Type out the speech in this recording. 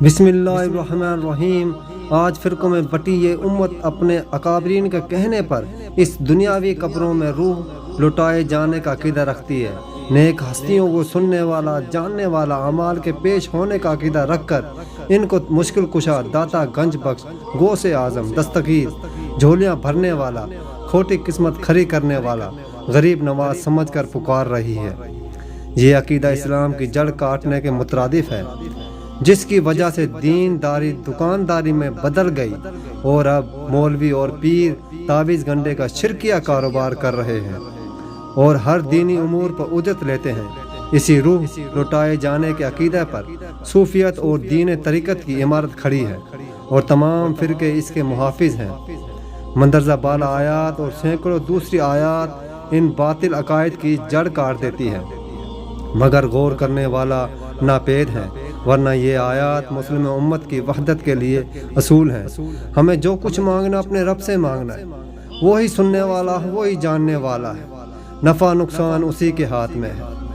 بسم اللہ الرحمن الرحیم۔ آج فرقوں میں بٹی یہ امت اپنے اکابرین کے کہنے پر اس دنیاوی قبروں میں روح لٹائے جانے کا عقیدہ رکھتی ہے۔ نیک ہستیوں کو سننے والا، جاننے والا، اعمال کے پیش ہونے کا عقیدہ رکھ کر ان کو مشکل کشا، داتا، گنج بخش، غوث اعظم، دستگیر، جھولیاں بھرنے والا، کھوٹی قسمت کھری کرنے والا، غریب نواز سمجھ کر پکار رہی ہے۔ یہ عقیدہ اسلام کی جڑ کاٹنے کے مترادف ہے، جس کی وجہ سے دین داری دکانداری میں بدل گئی اور اب مولوی اور پیر تعویذ گنڈے کا شرکیہ کاروبار کر رہے ہیں اور ہر دینی امور پر اجرت لیتے ہیں۔ اسی روح لٹائے جانے کے عقیدہ پر صوفیت اور دین طریقت کی عمارت کھڑی ہے اور تمام فرقے اس کے محافظ ہیں۔ مندرجہ بالا آیات اور سینکڑوں دوسری آیات ان باطل عقائد کی جڑ کاٹ دیتی ہے، مگر غور کرنے والا ناپید ہے، ورنہ یہ آیات مسلم امت کی وحدت کے لیے اصول ہیں۔ ہمیں جو کچھ مانگنا اپنے رب سے مانگنا ہے، وہی سننے والا ہے، وہی جاننے والا ہے، نفع نقصان اسی کے ہاتھ میں ہے۔